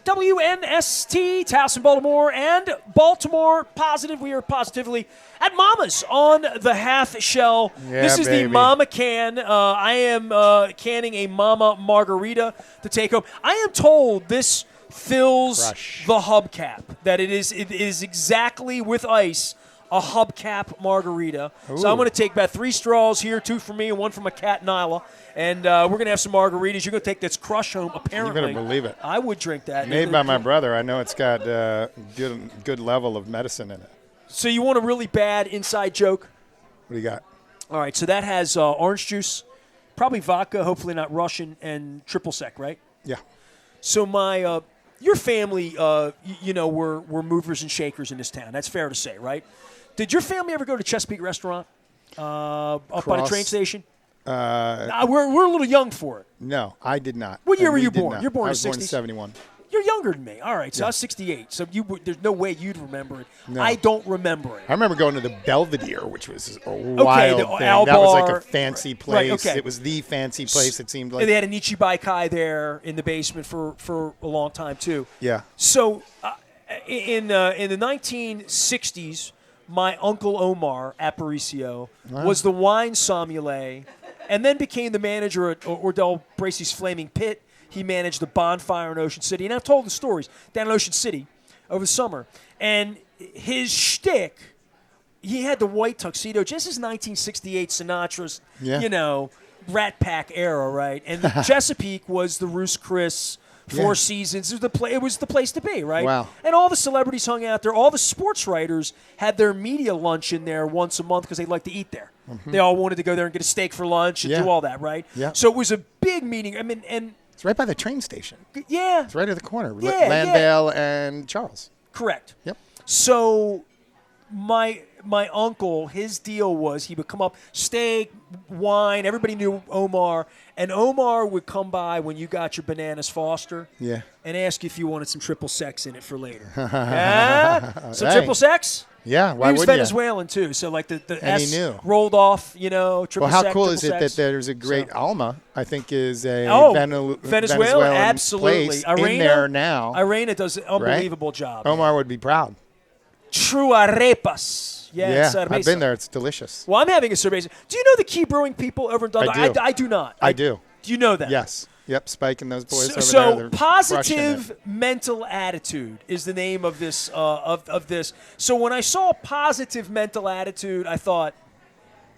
WNST, Towson, Baltimore, and Baltimore Positive. We are positively at Mama's on the half shell. Yeah, this is baby. the Mama can. I am canning a Mama Margarita to take home. I am told this fills Crush. the hubcap, that it is exactly with ice a hubcap margarita. Ooh. So I'm going to take about 3 straws here, 2 for me and 1 for my cat Nyla. And we're going to have some margaritas. You're going to take this crush home, apparently. You better believe it. I would drink that. Made by my brother. I know it's got good level of medicine in it. So you want a really bad inside joke? What do you got? All right, so that has orange juice, probably vodka, hopefully not Russian, and triple sec, right? Yeah. So your family, were movers and shakers in this town. That's fair to say, right? Did your family ever go to Chesapeake Restaurant up by the train station? We're a little young for it. No, I did not. What year And were we you did born? not. You're born I in was born in 60s? 71. You're younger than me. All right, so Yeah. I was 68. So there's no way you'd remember it. No. I don't remember it. I remember going to the Belvedere, which was a wild the thing. Al That was like Bar. a fancy Right, place. okay. It was the fancy place, it seemed like. And they had a Nichibai Kai there in the basement for a long time, too. Yeah. So in the 1960s, my Uncle Omar Aparicio was the wine sommelier and then became the manager at Ordell Bracey's Flaming Pit. He managed the bonfire in Ocean City. And I've told the stories down in Ocean City over the summer. And his shtick, he had the white tuxedo, just as 1968 Sinatra's, Rat Pack era, right? And Chesapeake was the Roost Chris, Four Seasons. It was the place to be, right? Wow. And all the celebrities hung out there. All the sports writers had their media lunch in there once a month because they like to eat there. Mm-hmm. They all wanted to go there and get a steak for lunch and do all that, right? Yeah. So it was a big meeting. I mean, and It's right by the train station. yeah. It's right at the corner. Yeah, Landale and Charles. Correct. Yep. So my uncle, his deal was he would come up, steak, wine. Everybody knew Omar. And Omar would come by when you got your Bananas Foster and ask you if you wanted some triple sex in it for later. Some triple sex? Yeah, why He was wouldn't you? Venezuelan, too. So, like, the And S he knew. rolled off, triple sex. Well, how cool is it sex. that there's a great Alma, I think is a Venezuela, Venezuelan absolutely. place Irena, in there now. Irena does an unbelievable job. Omar would be proud. True arepas. Yeah, cerveza. I've been there. It's delicious. Well, I'm having a cerveza. Do you know the Key Brewing people over in Dundalk? I do. I do not. I do. Do you know that? Yes. Yep, Spike and those boys over there. So they're positive crushing it. mental attitude is the name of this. Of this. So when I saw positive mental attitude, I thought,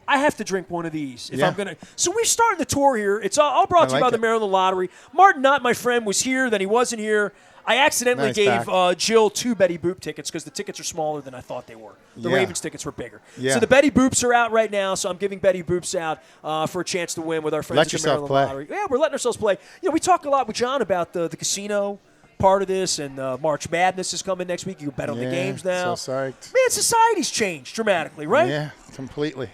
I have to drink one of these if I'm gonna. So we're starting the tour here. It's all brought to you by the Maryland Lottery. Martin Knott, my friend, was here. Then he wasn't here. I accidentally gave Jill 2 Betty Boop tickets because the tickets are smaller than I thought they were. The Ravens tickets were bigger. Yeah. So the Betty Boops are out right now, so I'm giving Betty Boops out for a chance to win with our friends at the Maryland Lottery. Yeah, we're letting ourselves play. We talk a lot with John about the casino part of this, and March Madness is coming next week. You can bet on the games now. So psyched. Man, society's changed dramatically, right? Yeah, completely.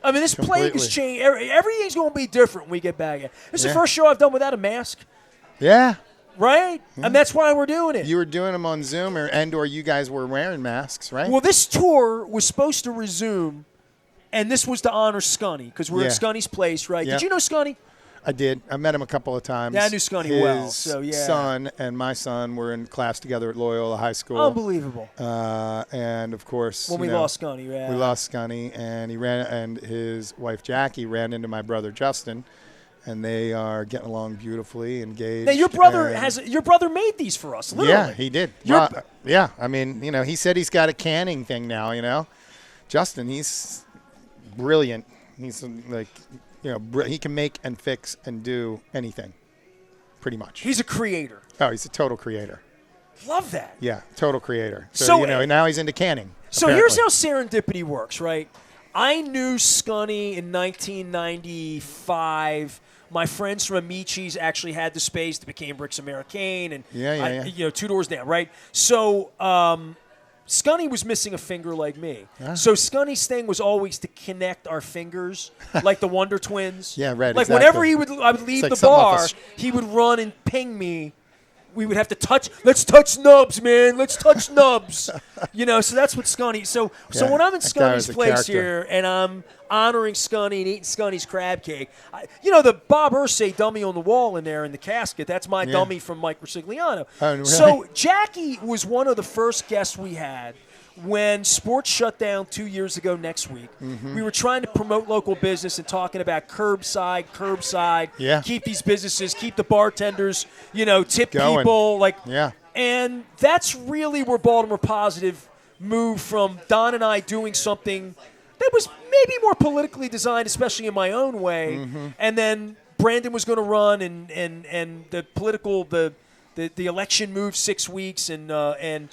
I mean, this plague has changed. Everything's going to be different when we get back. This is the first show I've done without a mask. Yeah. Right? And that's why we're doing it. You were doing them on Zoom, or you guys were wearing masks, right? Well, this tour was supposed to resume, and this was to honor Scunny, because we're at Scunny's place, right? Yep. Did you know Scunny? I did. I met him a couple of times. Yeah, I knew Scunny well. So His son and my son were in class together at Loyola High School. Unbelievable. And, of course, when we lost Scunny, yeah. We lost Scunny, and his wife Jackie ran into my brother Justin. And they are getting along beautifully, engaged. Now, your brother made these for us, literally. Yeah, he did. Yeah, I mean, he said he's got a canning thing now, Justin, he's brilliant. He's like, he can make and fix and do anything, pretty much. He's a creator. Oh, he's a total creator. Love that. Yeah, total creator. So now he's into canning. So here's how serendipity works, right? I knew Scunny in 1995. My friends from Amici's actually had the space that became Rick's Americaine, and 2 doors down, right? So Scunny was missing a finger like me. So Scunny's thing was always to connect our fingers, like the Wonder Twins. Yeah, right. Like exactly. whenever I would leave the bar, he would run and ping me we would have to let's touch nubs, man. Let's touch nubs. So that's what Scunny. So when I'm in Scunny's place here and I'm honoring Scunny and eating Scunny's crab cake, the Bob Irsay dummy on the wall in there in the casket, that's my dummy from Mike Rosigliano. Oh, really? So Jackie was one of the first guests we had when sports shut down 2 years ago next week. Mm-hmm. We were trying to promote local business and talking about curbside, keep these businesses, keep the bartenders, tip going. people. Yeah. And that's really where Baltimore Positive moved from Don and I doing something that was maybe more politically designed, especially in my own way. Mm-hmm. And then Brandon was going to run and the political, the election moved 6 weeks and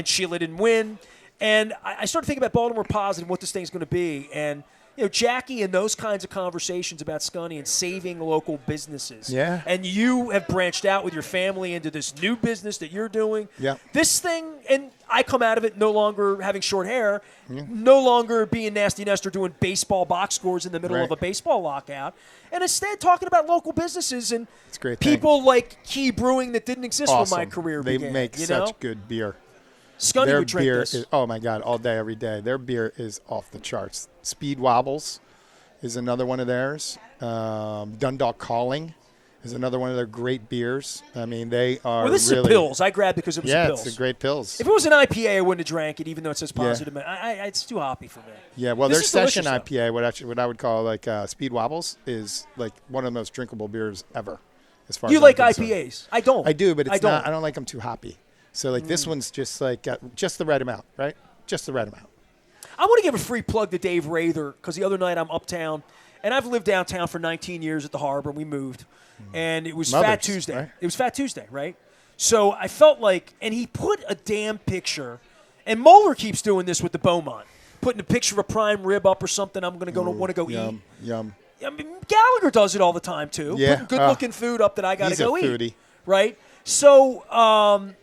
Sheila didn't win. And I started thinking about Baltimore Positive, what this thing's going to be. And, Jackie and those kinds of conversations about Scunny and saving local businesses. Yeah. And you have branched out with your family into this new business that you're doing. Yeah. This thing, and I come out of it no longer having short hair, no longer being Nasty Nestor doing baseball box scores in the middle of a baseball lockout, and instead talking about local businesses and people like Key Brewing that didn't exist when my career began. They make such good beer. Scunny would drink beer this. oh, my God, all day, every day. Their beer is off the charts. Speed Wobbles is another one of theirs. Dundalk Calling is another one of their great beers. I mean, they are Well, this really, is a Pils. I grabbed it because it was a Pils. Yeah, it's a great Pils. If it was an IPA, I wouldn't have drank it, even though it says positive. It's too hoppy for me. Yeah, well, This their is session delicious, IPA, what I would call like Speed Wobbles, is like one of the most drinkable beers ever. As far You as like I'm concerned. IPAs? I don't. I do, but it's don't. not. I don't like them too hoppy. So like this one's just like just the right amount, right? Just the right amount. I want to give a free plug to Dave Rather because the other night I'm uptown, and I've lived downtown for 19 years at the Harbor, and we moved, and it was Fat Tuesday. Right? It was Fat Tuesday, right? So I felt like, and he put a damn picture, and Moeller keeps doing this with the Beaumont, putting a picture of a prime rib up or something I'm going to want to go eat. Yum. I mean, Gallagher does it all the time too. Yeah. Putting good-looking food up that I got to go He's a foodie. eat. Right? So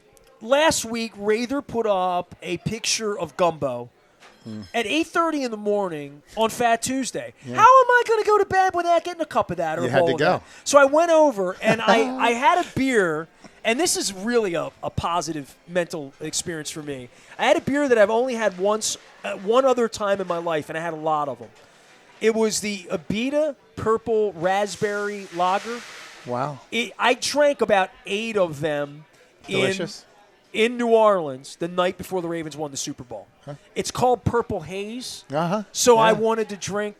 last week, Rather put up a picture of gumbo at 8:30 in the morning on Fat Tuesday. Yeah. How am I going to go to bed without getting a cup of that or You a had bowl to of go. that? So I went over, and I had a beer, and this is really a positive mental experience for me. I had a beer that I've only had once, one other time in my life, and I had a lot of them. It was the Abita Purple Raspberry Lager. Wow. I drank about 8 of them Delicious. in New Orleans the night before the Ravens won the Super Bowl. Huh? It's called Purple Haze. Uh-huh. So Yeah. I wanted to drink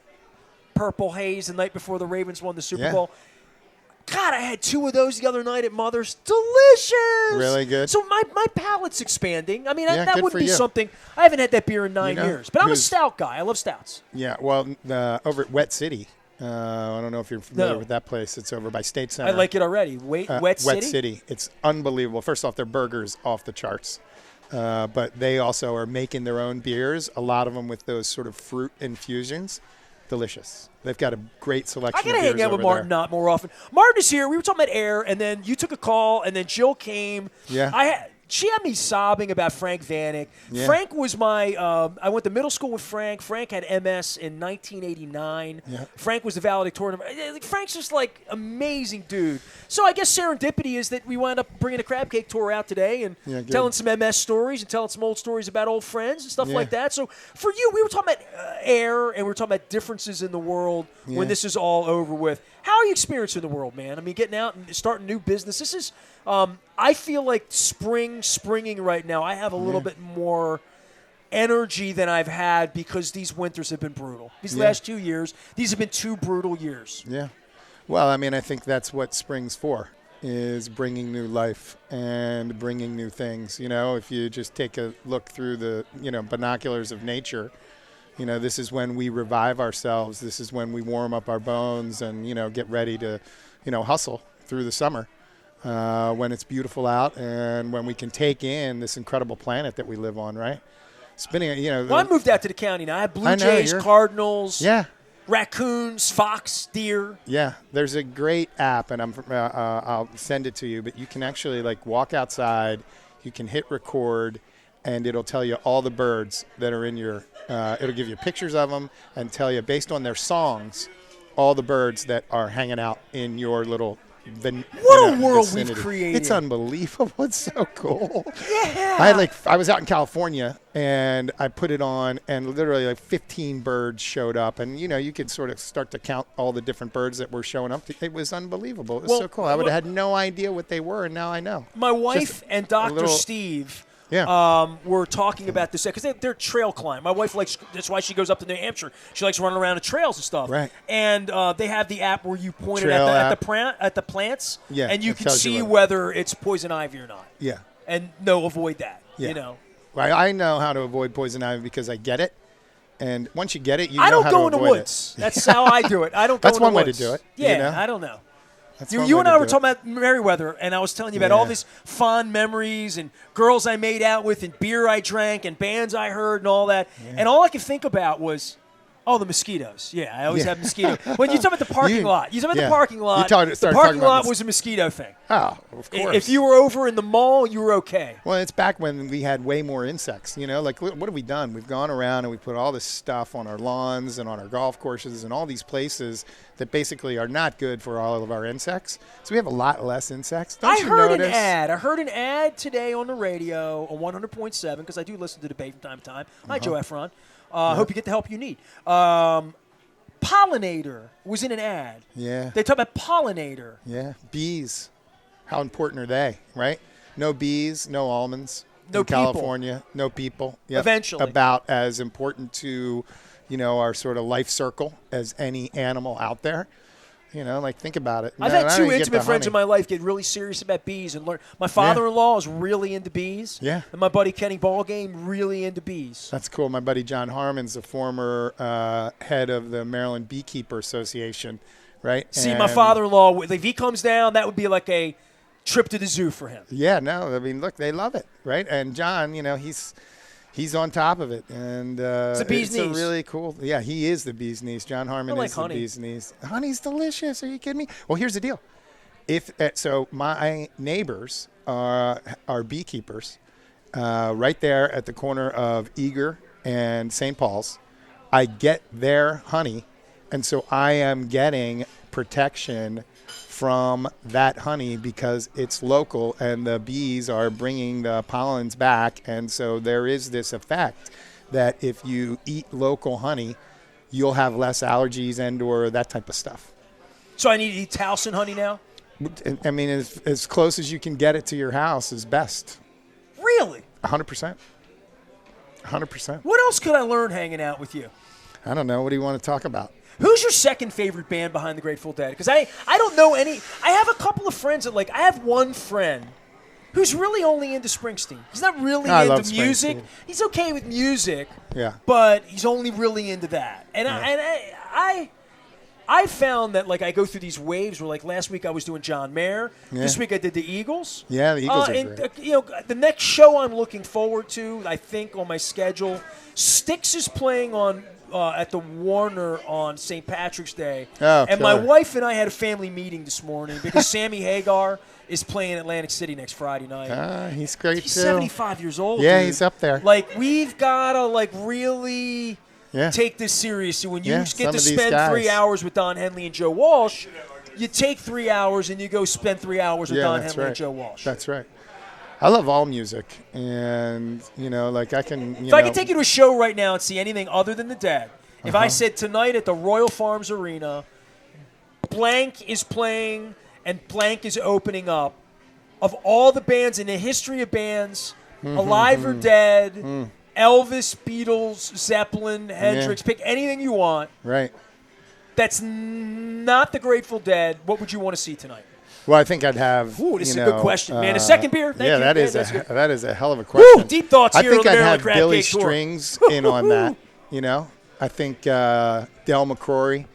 Purple Haze the night before the Ravens won the Super Bowl. God, I had 2 of those the other night at Mother's. Delicious. Really good. So my palate's expanding. I mean, Yeah, that good wouldn't for be you. something. I haven't had that beer in 9 years. But I'm a who's- stout guy. I love stouts. Yeah, well, over at Wet City, I don't know if you're familiar with that place. It's over by State Center. I like it already. Wet City? Wet City. It's unbelievable. First off, their burgers off the charts. But they also are making their own beers, a lot of them with those sort of fruit infusions. Delicious. They've got a great selection I of gotta beers hang out with over Martin there. Knott more often. Martin is here. We were talking about A.I.R, and then you took a call, and then Jill came. Yeah. She had me sobbing about Frank Vanek. Yeah. Frank was my I went to middle school with Frank. Frank had MS in 1989. Yeah. Frank was the valedictorian. Frank's just like amazing dude. So I guess serendipity is that we wound up bringing a crab cake tour out today and good. telling some MS stories and telling some old stories about old friends and stuff Yeah. like that. So for you, we were talking about A.I.R, and we were talking about differences in the world when this is all over with. How are you experiencing the world, man? I mean, getting out and starting new business. This is, I feel like springing right now. I have a little bit more energy than I've had because these winters have been brutal. These last 2 years, these have been 2 brutal years. Yeah. Well, I mean, I think that's what spring's for, is bringing new life and bringing new things. You know, if you just take a look through the, binoculars of nature, this is when we revive ourselves. This is when we warm up our bones and, get ready to, hustle through the summer when it's beautiful out and when we can take in this incredible planet that we live on, right? Spinning, Well, I moved out to the county now. I have Blue Jays, Cardinals, raccoons, fox, deer. Yeah, there's a great app, and I'll send it to you, but you can actually, walk outside, you can hit record, and it'll tell you all the birds that are in your it'll give you pictures of them and tell you, based on their songs, all the birds that are hanging out in your little What a world we've created. It's unbelievable. It's so cool. Yeah. I was out in California and I put it on and literally like 15 birds showed up. And, you could sort of start to count all the different birds that were showing up. It was unbelievable. It was so cool. I would have had no idea what they were, and now I know. My wife and Dr. Steve were talking about this because they're trail climbing. My wife that's why she goes up to New Hampshire. She likes running around the trails and stuff. Right. And they have the app where you point it at the plants, and you can see whether it's poison ivy or not. Yeah. And avoid that. Yeah. Well, I know how to avoid poison ivy because I get it. And once you get it, you know how to avoid it. I don't go in the woods. That's how I do it. I don't go in the woods. That's one way to do it. Yeah, I don't know. You and I were talking about Meriwether, and I was telling you about all these fond memories and girls I made out with and beer I drank and bands I heard and all that. Yeah. And all I could think about was, the mosquitoes. Yeah, I always have mosquitoes. When you talk about the parking lot, the parking lot was a mosquito thing. Oh, of course. If you were over in the mall, you were okay. Well, it's back when we had way more insects. Like what have we done? We've gone around and we put all this stuff on our lawns and on our golf courses and all these places that basically are not good for all of our insects. So we have a lot less insects. I heard an ad today on the radio on 100.7 because I do listen to debate from time to time. Hi, Joe Efron. Hope you get the help you need. Pollinator was in an ad. Yeah. They talk about pollinator. Yeah. Bees. How important are they, right? No bees, no almonds. No in people. California, no people. Yep. Eventually. About as important to, our sort of life circle as any animal out there. Think about it. I've had two intimate friends in my life get really serious about bees and learn. My father-in-law is really into bees. Yeah. And my buddy Kenny Ballgame really into bees. That's cool. My buddy John Harmon's the former head of the Maryland Beekeeper Association, right? See, my father-in-law, if he comes down, that would be like a trip to the zoo for him. Yeah, no, I mean, look, they love it, right? And John, he's on top of it, and it's a bee's knees. A really cool. Yeah, he is the bee's knees. John Harmon is the bee's knees. Honey's delicious. Are you kidding me? Well, here's the deal. So my neighbors are beekeepers, right there at the corner of Eager and St. Paul's. I get their honey, and so I am getting protection from that honey because it's local and the bees are bringing the pollens back. And so there is this effect that if you eat local honey, you'll have less allergies and or that type of stuff. So I need to eat Towson honey now? I mean, as close as you can get it to your house is best. Really? 100%. 100%. What else could I learn hanging out with you? I don't know. What do you want to talk about? Who's your second favorite band behind the Grateful Dead? Because I don't know any. I have a couple of friends that I have one friend who's really only into Springsteen. He's not really into music. He's okay with music. Yeah. But he's only really into that. And I found that I go through these waves where last week I was doing John Mayer. Yeah. This week I did the Eagles. Yeah, the Eagles are great. The next show I'm looking forward to, I think on my schedule, Styx is playing on at the Warner on St. Patrick's Day. Oh, and my wife and I had a family meeting this morning because Sammy Hagar is playing Atlantic City next Friday night. He's great, he's too. 75 years old, Yeah, dude. He's up there. We've got to, really take this seriously. When you get to spend 3 hours with Don Henley and Joe Walsh, you take 3 hours and you go spend 3 hours with Don Henley and Joe Walsh. That's right. I love all music, and I can. If I could take you to a show right now and see anything other than the Dead, if I said tonight at the Royal Farms Arena, blank is playing and blank is opening up, of all the bands in the history of bands, alive or dead, Elvis, Beatles, Zeppelin, Hendrix, pick anything you want. Right. That's not the Grateful Dead. What would you want to see tonight? Well, I think I'd have. Ooh, this is a good question, man. A second beer? Thank you. That is a hell of a question. Woo, deep thoughts here. I think on the I'd have Crab Billy Cake Strings in on that. I think Del McCrory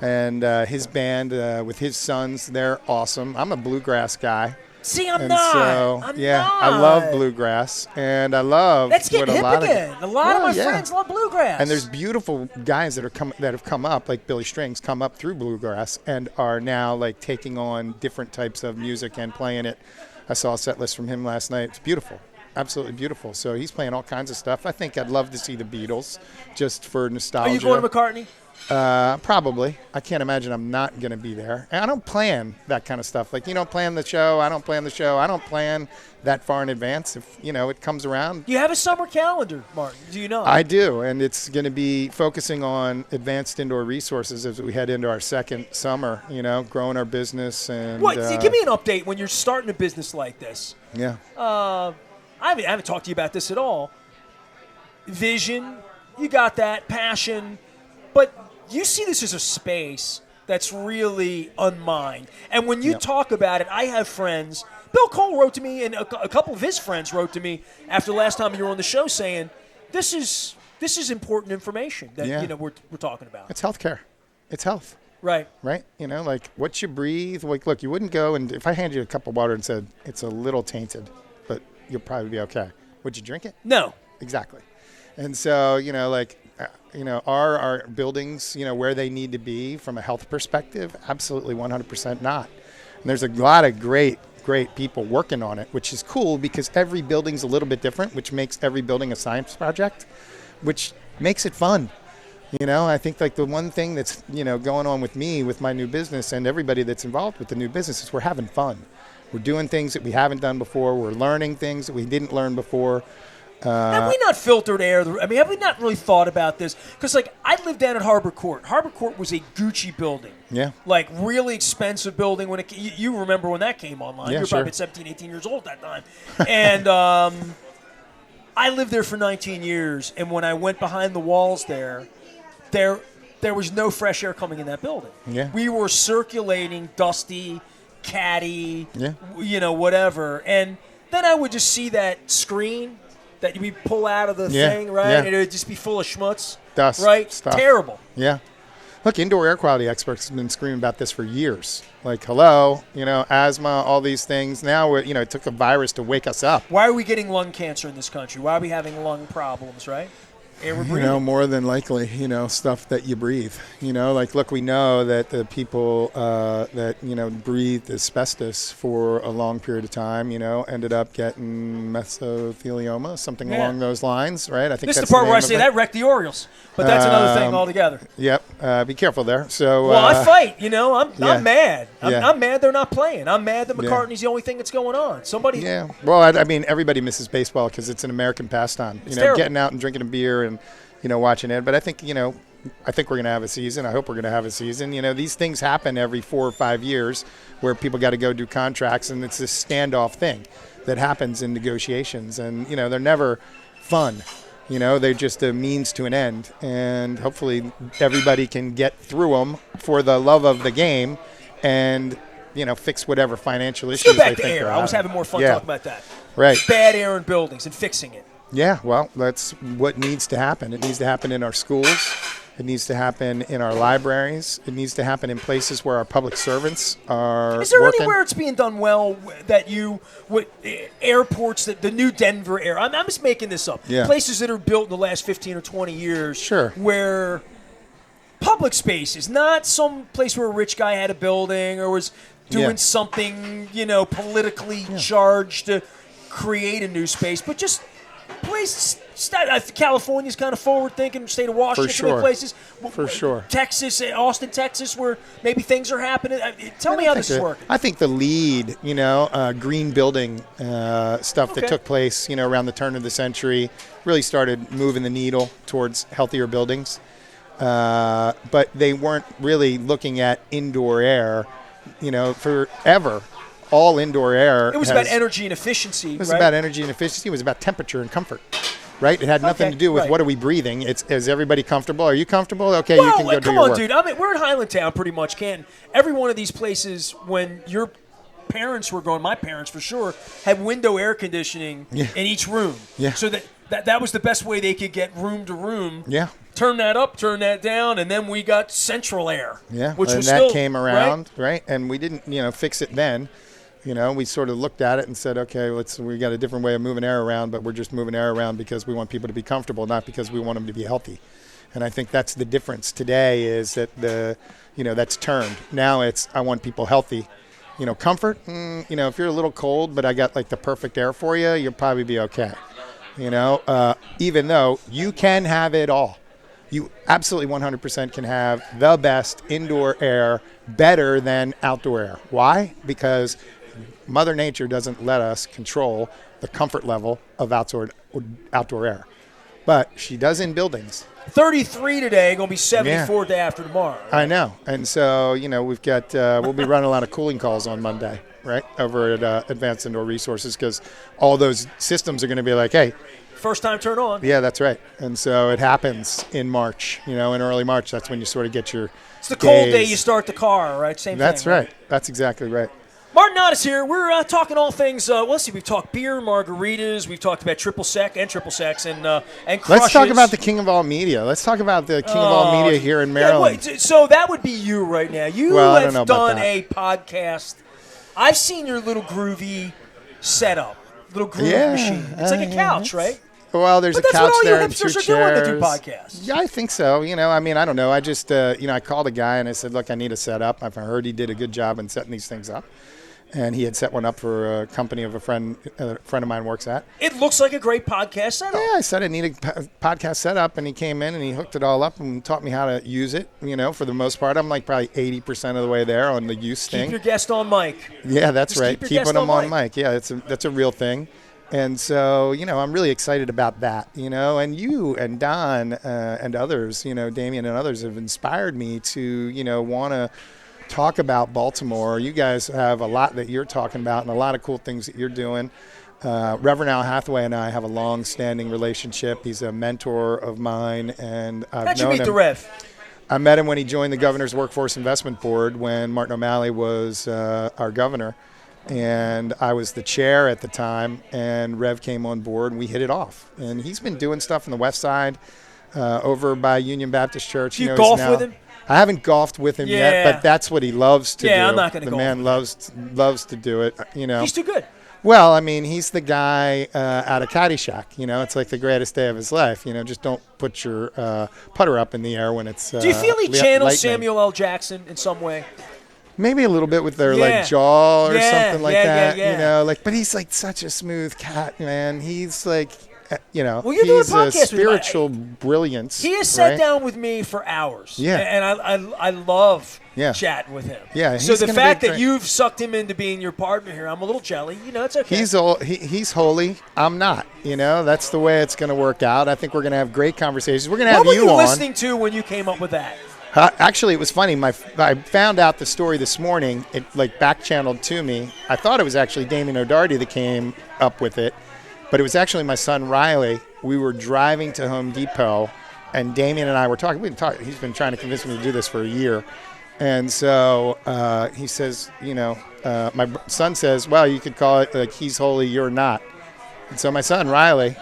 and his band with his sons, they're awesome. I'm a bluegrass guy. See, I'm not. I love bluegrass, and I love. Let's get hip again. A lot of my friends love bluegrass. And there's beautiful guys that have come up, like Billy Strings, come up through bluegrass and are now taking on different types of music and playing it. I saw a set list from him last night. It's beautiful, absolutely beautiful. So he's playing all kinds of stuff. I think I'd love to see the Beatles, just for nostalgia. Are you going to McCartney? Probably. I can't imagine I'm not going to be there. And I don't plan that kind of stuff. Like, you don't plan the show. I don't plan the show. I don't plan that far in advance. If, it comes around. You have a summer calendar, Martin. Do you know? I do. And it's going to be focusing on advanced indoor resources as we head into our second summer, growing our business. And give me an update when you're starting a business like this. Yeah. I haven't talked to you about this at all. Vision, you got that. Passion. But you see this as a space that's really unmined. And when you talk about it, I have friends. Bill Cole wrote to me, and a couple of his friends wrote to me after the last time you were on the show saying, this is important information that we're talking about. It's healthcare. It's health. Right. Right? Like what you breathe. Like, look, you wouldn't go and if I handed you a cup of water and said, it's a little tainted, but you'll probably be okay. Would you drink it? No. Exactly. And so, are our buildings, where they need to be from a health perspective? Absolutely 100% not. And there's a lot of great people working on it, which is cool because every building's a little bit different, which makes every building a science project, which makes it fun. I think like the one thing that's, going on with me, with my new business and everybody that's involved with the new business is we're having fun. We're doing things that we haven't done before. We're learning things that we didn't learn before. Have we not filtered air? Have we not really thought about this? Because, I lived down at Harbor Court. Harbor Court was a Gucci building. Yeah. Really expensive building. When you remember when that came online. Yeah, you were probably 17, 18 years old at that time. And I lived there for 19 years. And when I went behind the walls there was no fresh air coming in that building. Yeah. We were circulating dusty, catty, whatever. And then I would just see that screen that we pull out of the thing, right? Yeah. And it would just be full of schmutz. Dust. Right? Stuff. Terrible. Yeah. Look, indoor air quality experts have been screaming about this for years. Like, hello, asthma, all these things. Now, it took a virus to wake us up. Why are we getting lung cancer in this country? Why are we having lung problems, right? Air we're breathing. More than likely, stuff that you breathe. Look, we know that the people that, breathed asbestos for a long period of time, ended up getting mesothelioma, something along those lines, right? I think this that's is the part where I of say it. that wrecked the Orioles. But that's another thing altogether. Yep. Be careful there. So, I fight. I'm mad. I'm mad they're not playing. I'm mad that McCartney's the only thing that's going on. Somebody. Yeah. Well, I mean, everybody misses baseball because it's an American pastime. It's terrible. Getting out and drinking a beer and, watching it. But I think, I think we're going to have a season. I hope we're going to have a season. These things happen every 4 or 5 years where people got to go do contracts, and it's this standoff thing that happens in negotiations. And, they're never fun. They're just a means to an end. And hopefully everybody can get through them for the love of the game and, fix whatever financial issues Let's go back they to think air. are I was having. having more fun talking about that. Right. Bad air in buildings and fixing it. Yeah, well, that's what needs to happen. It needs to happen in our schools. It needs to happen in our libraries. It needs to happen in places where our public servants are Is there working. anywhere it's being done well that airports, that the new Denver air, I'm just making this up, places that are built in the last 15 or 20 years Sure. where public spaces, not some place where a rich guy had a building or was doing something, politically charged to create a new space, but just places. California's kind of forward-thinking. State of Washington, For sure. places. For sure. Texas, Austin, Texas, where maybe things are happening. Tell me how this is working. I think the lead, green building stuff that took place, around the turn of the century really started moving the needle towards healthier buildings. But they weren't really looking at indoor air, forever. All indoor air. It was about energy and efficiency. It was about energy and efficiency. It was about temperature and comfort. Right? It had nothing to do with what are we breathing. Is everybody comfortable? Are you comfortable? Okay, you can go do your work. Dude. I mean, we're in Highlandtown pretty much, Canton. Every one of these places, when your parents were going, my parents for sure, had window air conditioning in each room. Yeah. So that was the best way they could get room to room. Yeah. Turn that up, turn that down, and then we got central air. Yeah. Which was that still, came around, right? And we didn't, fix it then. We sort of looked at it and said, okay, we got a different way of moving air around, but we're just moving air around because we want people to be comfortable, not because we want them to be healthy. And I think that's the difference today is that that's turned. Now it's, I want people healthy. Comfort, if you're a little cold, but I got like the perfect air for you, you'll probably be okay. Even though you can have it all. you absolutely 100% can have the best indoor air better than outdoor air. Why? Because Mother Nature doesn't let us control the comfort level of outdoor air. But she does in buildings. 33 today, going to be 74 day after tomorrow. Right? I know. And so, we've got, we'll be running a lot of cooling calls on Monday, right, over at Advanced Indoor Resources, because all those systems are going to be like, hey. First time turn on. Yeah, that's right. And so it happens in March, in early March. That's when you sort of get your It's the cold day you start the car, right? Same That's thing. Right. That's exactly right. Martin Knott is here. We're talking all things. Let's see. We've talked beer, margaritas. We've talked about triple sec and crushes. Let's talk about the king of all media. Let's talk about the king of all media here in Maryland. Yeah, so that would be you right now. You have done a podcast. I've seen your little groovy setup, little groovy machine. It's like a couch, right? Well, there's a couch there and 2 chairs. That's what all you hipsters are doing to do podcasts. Yeah, I think so. I don't know. I just, I called a guy and I said, look, I need a setup. I've heard he did a good job in setting these things up. And he had set one up for a company of a friend of mine works at. It looks like a great podcast setup. Yeah, I said I need a podcast setup, and he came in and he hooked it all up and taught me how to use it. For the most part, I'm like probably 80% of the way there on the use thing. Keep your guest on mic. Yeah, that's Just right. Keeping them on mic. Yeah, that's a real thing. And so, I'm really excited about that, and you and Don and others, Damien and others have inspired me to, want to talk about Baltimore. You guys have a lot that you're talking about and a lot of cool things that you're doing. Reverend Al Hathaway and I have a long-standing relationship. He's a mentor of mine, and I've known him. How'd you meet the Rev? I met him when he joined the Governor's Workforce Investment Board when Martin O'Malley was our governor. And I was the chair at the time, and Rev came on board, and we hit it off. And he's been doing stuff on the west side over by Union Baptist Church. Do you golf with him? I haven't golfed with him yet, but that's what he loves to do. Yeah, I'm not going to golf. The man loves to do it, He's too good. Well, he's the guy out of Caddyshack. It's like the greatest day of his life. Just don't put your putter up in the air when it's Do you feel he channels lightning. Samuel L. Jackson in some way? Maybe a little bit with their jaw or something like that, Yeah. but he's like such a smooth cat, man. He's like, well, you're he's doing a a podcast spiritual brilliance. He has sat down with me for hours. Yeah. And I love chatting with him. Yeah. So the fact that you've sucked him into being your partner here, I'm a little jelly. It's okay. He's holy. I'm not. That's the way it's going to work out. I think we're going to have great conversations. We're going to have you on. What were you listening to when you came up with that? Actually, it was funny. I found out the story this morning. It back-channeled to me. I thought it was actually Damien O'Doherty that came up with it, but it was actually my son Riley. We were driving to Home Depot, and Damien and I were talking. He's been trying to convince me to do this for a year, and so he says, my son says, well, you could call it like he's holy, you're not. And so my son Riley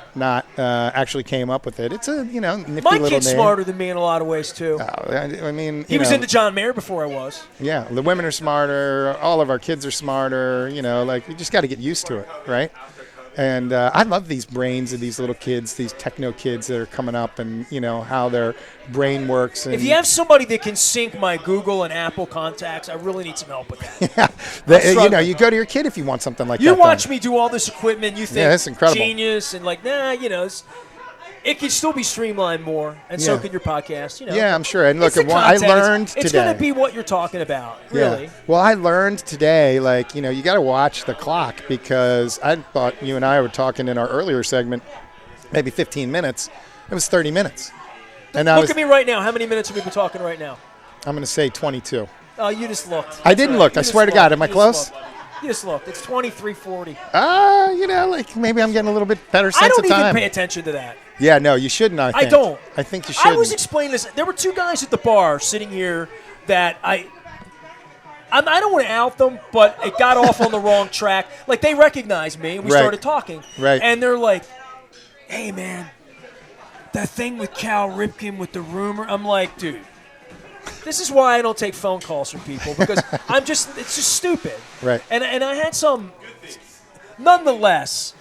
actually came up with it. It's a nifty little name. My kid's smarter than me in a lot of ways too. He was into John Mayer before I was. Yeah, the women are smarter. All of our kids are smarter. We just got to get used to it, right? And I love these brains of these little kids, these techno kids that are coming up, and how their brain works. And if you have somebody that can sync my Google and Apple contacts, I really need some help with that. Yeah, you go to your kid if you want something like that. You watch me do all this equipment, you think that's incredible. Genius, and it can still be streamlined more, and so can your podcast. Yeah, I'm sure. And look, I learned today. It's going to be what you're talking about, really. Yeah. Well, I learned today, you got to watch the clock, because I thought you and I were talking in our earlier segment, maybe 15 minutes. It was 30 minutes. And look at me right now. How many minutes have we been talking right now? I'm going to say 22. Oh, you just looked. I didn't look. I swear to God. Am I close? You just looked. It's 23:40. Maybe I'm getting a little bit better sense of time. I don't even pay attention to that. Yeah, no, you shouldn't, I think. I don't. I think you should. I was explaining this. There were two guys at the bar sitting here that I don't want to out them, but it got off on the wrong track. Like, they recognized me, and we started talking. Right. And they're like, hey, man, that thing with Cal Ripken with the rumor. I'm like, dude, this is why I don't take phone calls from people, because it's just stupid. Right. And I had some, nonetheless,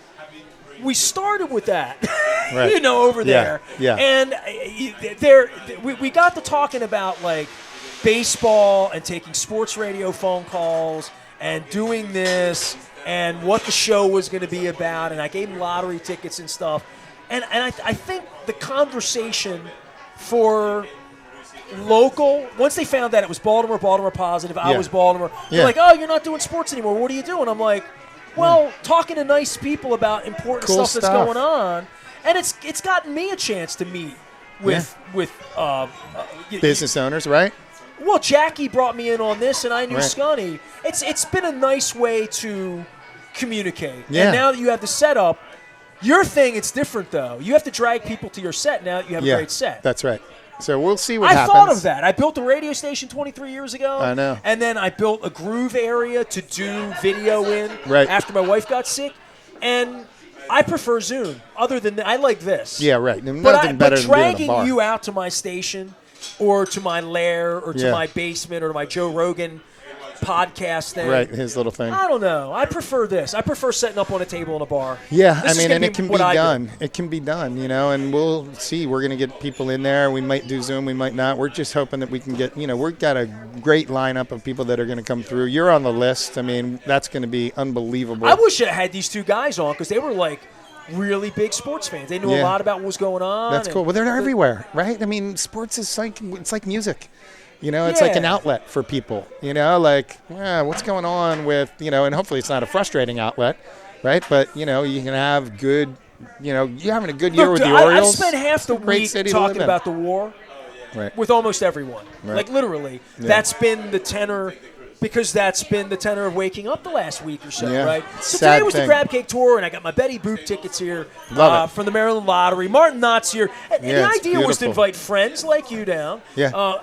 we started with that, right. Over there. Yeah. And we got to talking about, baseball and taking sports radio phone calls and doing this and what the show was going to be about. And I gave him lottery tickets and stuff. And I think the conversation for local. Once they found that it was Baltimore positive, I Yeah. was Baltimore. They're Yeah. like, oh, you're not doing sports anymore. What are you doing? I'm like, well, talking to nice people about important Cool stuff that's going on, and it's gotten me a chance to meet with Business owners, right? Well, Jackie brought me in on this, and I knew Right. Scunny. It's been a nice way to communicate. Yeah. And now that you have the setup, your thing, it's different, though. You have to drag people to your set now that you have a great set. That's right. So we'll see what I happens. thought of that. I built a radio station 23 years ago. I know. And then I built a groove area to do video in Right. after my wife got sick. And I prefer Zoom. Other than that, I like this. Yeah, right. But, Nothing better than being dragging in a bar. you out to my station or to my lair or to Yeah. my basement or to my Joe Rogan podcast thing. Right, his little thing. I don't know. I prefer this. I prefer setting up on a table in a bar. Yeah, This I is mean, gonna and it can be what I do. done. It can be done, and we'll see. We're going to get people in there. We might do Zoom, we might not. We're just hoping that we can get, we've got a great lineup of people that are going to come through. You're on the list. I mean, that's going to be unbelievable. I wish I had these two guys on because they were like really big sports fans. They knew a Yeah. lot about what was going on. That's cool. Well, they're everywhere, right? I mean, sports is it's like music. It's like an Yeah. outlet for people. What's going on with, and hopefully it's not a frustrating outlet, right? But, you can have good, you're having a good year with the I've Orioles. spent half the Great week city to live talking in. about the war Right. with almost everyone. Right. Like literally. Yeah. That's been the tenor because that's been the tenor of waking up the last week or so, Yeah. right? So Sad today was thing. the Crab Cake Tour, and I got my Betty Boop tickets here Love it. from the Maryland Lottery. Martin Knott's here. And Yeah, the it's idea was to beautiful. invite friends like you down. Yeah.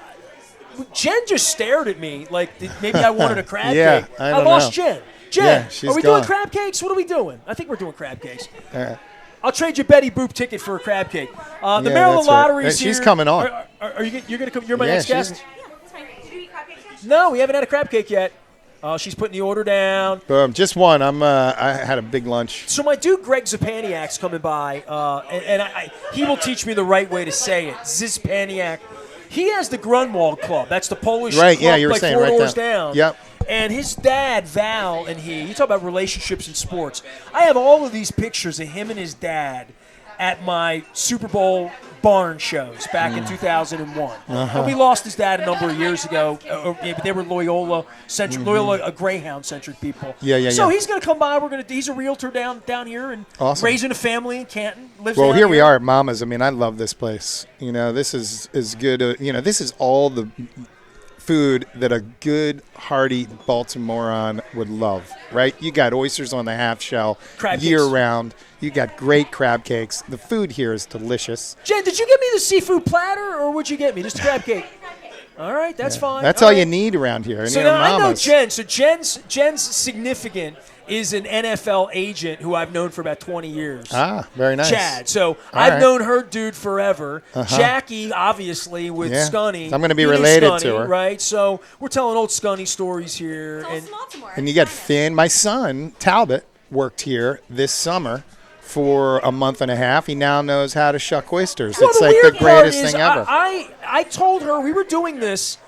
Jen just stared at me like maybe I wanted a crab Yeah, cake. I don't lost know. Jen. Jen, Yeah, she's are we doing gone. crab cakes? What are we doing? I think we're doing crab cakes. All right. I'll trade you Betty Boop ticket for a crab cake. The Yeah, Maryland that's right. Lottery is She's here. coming on. Are you? You're gonna come? You're my Yeah, next she's- guest. Yeah, that's fine. Did you eat crab cake yet? No, we haven't had a crab cake yet. She's putting the order down. Boom. Just one. I had a big lunch. So my dude Greg Zapaniak's coming by, and he will teach me the right way to say it. Zispaniak. He has the Grunwald Club. That's the Polish Right, club, yeah, you were like saying four right doors down. down. Yep. And his dad, Val, and you talk about relationships in sports. I have all of these pictures of him and his dad at my Super Bowl barn shows back in 2001. And we lost his dad a number of years ago. They were Loyola-centric, Loyola Greyhound-centric people. Yeah, So yeah. he's going to come by. He's a realtor down here and Awesome. raising a family in Canton. Lives Well, down here we are at Mama's. I mean, I love this place. This is as good. This is all the food that a good, hearty Baltimorean would love, right? You got oysters on the half shell Crab cakes. year round. You got great crab cakes. The food here is delicious. Jen, did you get me the seafood platter, or would you get me just a crab cake? All right, that's fine. That's all right. you need around here. So now I know Jen. So Jen's significant is an NFL agent who I've known for about 20 years. Ah, very nice. Chad. So I've right. known her dude forever. Jackie, obviously, with Yeah. Scunny. I'm gonna be You knew related to Scunny, her. right? So we're telling old Scunny stories here. It's all And small tomorrow. And you got Finn. My son, Talbot, worked here this summer for a month and a half. He now knows how to shuck oysters. well, It's the like the weird part greatest is thing ever. I told her we were doing this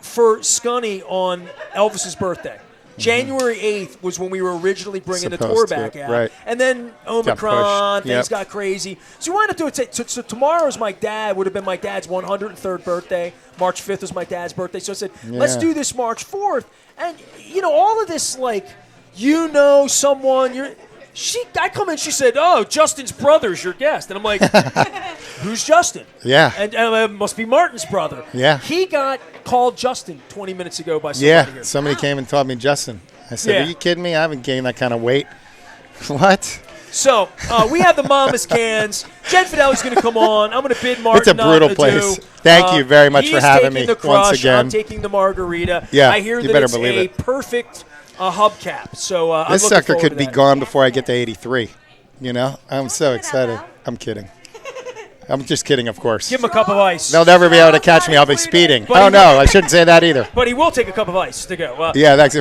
for Scunny on Elvis's birthday. January 8th was when we were originally bringing the tour Supposed to, back out. right. And then Omicron, pushed. things Yep. got crazy. So we wound up doing it. So tomorrow's would have been my dad's 103rd birthday. March 5th was my dad's birthday. So I said, let's Yeah. do this March 4th. And, all of this, like, someone, I come in, she said, oh, Justin's brother's your guest. And I'm like, who's Justin? Yeah. And it must be Martin's brother. Yeah. He got called Justin 20 minutes ago by somebody Yeah, here. somebody came and taught me Justin. I said, Yeah. are you kidding me? I haven't gained that kind of weight. What? So we have the Mama's cans. Jen Fideli's going to come on. I'm going to bid Martin. It's a brutal adieu. place. Thank you very much for having me He's taking the once crush. again. I'm taking the margarita. Yeah, I hear you that better it's believe a it. perfect hubcap. So I'm This looking sucker forward could to be that. gone before I get to 83. I'm so it out excited. loud. I'm kidding. I'm just kidding, of course. Give him a cup of ice. They'll never be able to catch me. I'll be speeding. But Oh, he- no, I shouldn't say that either. But he will take a cup of ice to go. Yeah, that's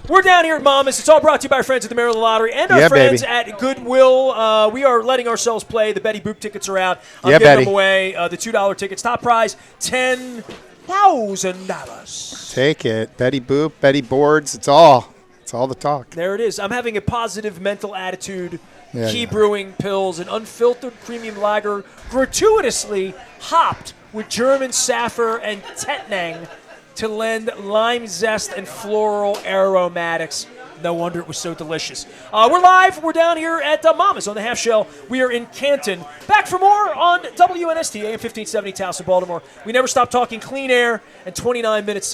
We're down here at Mama's. It's all brought to you by our friends at the Maryland Lottery and our Yeah, friends baby. at Goodwill. We are letting ourselves play. The Betty Boop tickets are out. I'm Yeah, giving Betty. them away. The $2 tickets. Top prize, $10,000. Take it. Betty Boop, Betty Boards. It's all the talk. There it is. I'm having a positive mental attitude Key yeah. Brewing Pills, an unfiltered premium lager, gratuitously hopped with German Saffir and Tettnang to lend lime zest and floral aromatics. No wonder it was so delicious. We're live. We're down here at Mama's on the Half Shell. We are in Canton. Back for more on WNST, AM 1570, Towson, Baltimore. We never stop talking clean air and 29 minutes segment.